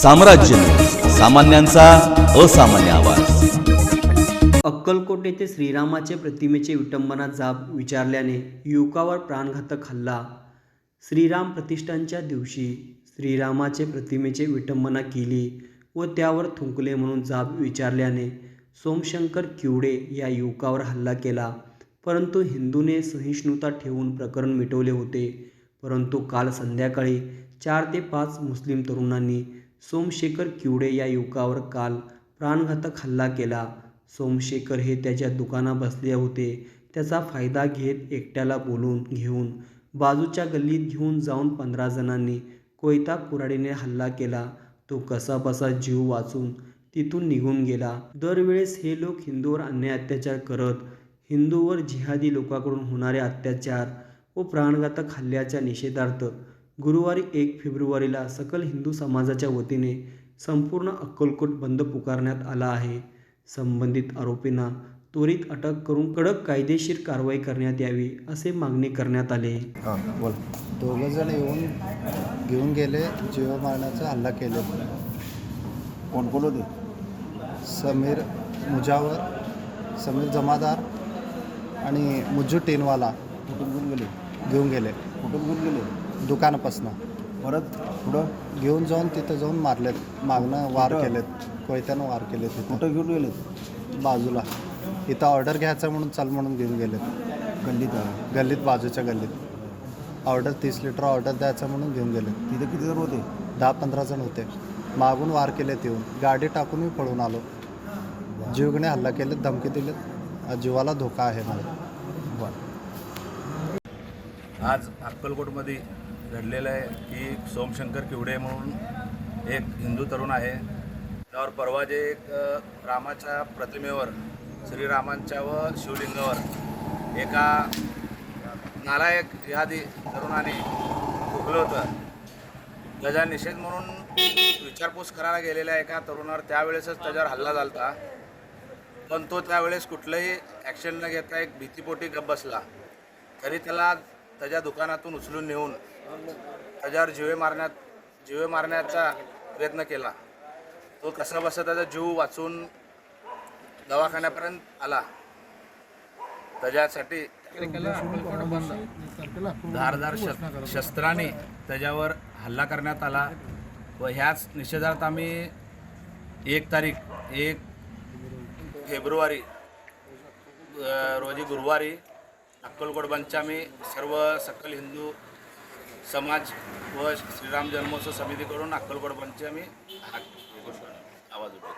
साम्राज्य, सामान्यांचा असामान्य आवाज। अक्कलकोट येथे श्रीरामाचे प्रतिमेचे विटंबना जाब विचारल्याने युवकावर प्राणघातक हल्ला। श्रीराम प्रतिष्ठानच्या दिवशी श्रीरामाचे प्रतिमेचे विटंबना केली व त्यावर थुंकले म्हणून जाब विचारल्याने सोमशंकर किवडे या युवकावर हल्ला केला। परंतु हिंदूने सहिष्णुता ठेवून प्रकरण मिटवले होते। परंतु काल संध्याकाळी 4 ते 5 मुस्लिम तरुणांनी सोमशेखर किवडे या युवकावर काल प्राणघातक हल्ला केला। सोमशेखर हे त्याच्या दुकानात बसले होते। त्याचा फायदा घेत एकट्याला बोलून घेऊन बाजूच्या गल्लीत घेऊन जाऊन 15 जणांनी कोयता कुऱ्हाडीने हल्ला केला। तो कसाबसा जीव वाचून तिथून निघून गेला। दरवेळेस हे लोक हिंदूवर अन्याय अत्याचार करत हिंदूवर जिहादी लोकांकडून होणारे अत्याचार व प्राणघातक हल्ल्याच्या निषेधार्थ गुरुवारी 1 फेब्रुवारीला सकल हिंदू समाजाच्या वतीने संपूर्ण अक्कलकोट बंद पुकारण्यात आला आहे। संबंधित आरोपींना त्वरित अटक करून कडक कायदेशीर कारवाई करण्यात यावी असे मागणी करण्यात आले। दोघं जण येऊन घेऊन गेले, जीव मारण्याचा हल्ला केले। कोण कोण होते? समीर मुजावर, समीर जमादार आणि मुज्जू टेनवाला कुठून घेऊन गेले? घेऊन गेले कुठून घेऊन गेले? दुकानापासनं परत पुढं घेऊन जाऊन तिथं जाऊन मारलेत, मागणं वार केलेत, कोयत्यानं वार केले तिथं कुठं घेऊन गेले? बाजूला। इथं ऑर्डर घ्यायचं म्हणून चल म्हणून घेऊन गेलेत गल्लीत, बाजूच्या गल्लीत। ऑर्डर 30 लिटर ऑर्डर द्यायचं म्हणून घेऊन गेले। तिथे किती जण होते? 10-15 जण होते। मागून वार केलेत, येऊन गाडी टाकून मी पळून आलो। जीवघेणे हल्ला केलेत, धमकी दिलेत, जीवाला धोका आहे मला। आज अक्कलकोटमध्ये घडलेलं आहे की सोमशंकर किवडे म्हणून एक हिंदू तरुण आहे। त्यावर परवा जे एक रामाच्या प्रतिमेवर, श्रीरामांच्या व शिवलिंगावर एका नालायक जिहादी तरुणाने थुंकलं होतं। त्याचा निषेध म्हणून विचारपूस करायला गेलेल्या एका तरुणावर त्यावेळेसच त्याच्यावर हल्ला झाला होता। पण तो त्यावेळेस कुठलंही ॲक्शन न घेता एक भीतीपोटी गप्प बसला। तरी त्याला त्याच्या दुकानातून उचलून नेऊन त्याच्यावर जीवे मारण्याचा प्रयत्न केला। तो कसाबसा त्याचा जीव वाचून दवाखान्यापर्यंत आला। त्याच्यासाठी धारदार शस्त्राने त्याच्यावर हल्ला करण्यात आला व ह्याच निषेधार्थ आम्ही 1 फेब्रुवारी रोजी गुरुवारी अक्कलकोट बंदचे आम्ही सर्व सकल हिंदू समाज व श्रीराम जन्मोत्सव समितीकडून अक्कलकोट बंदचे आम्ही आवाज उठवतो।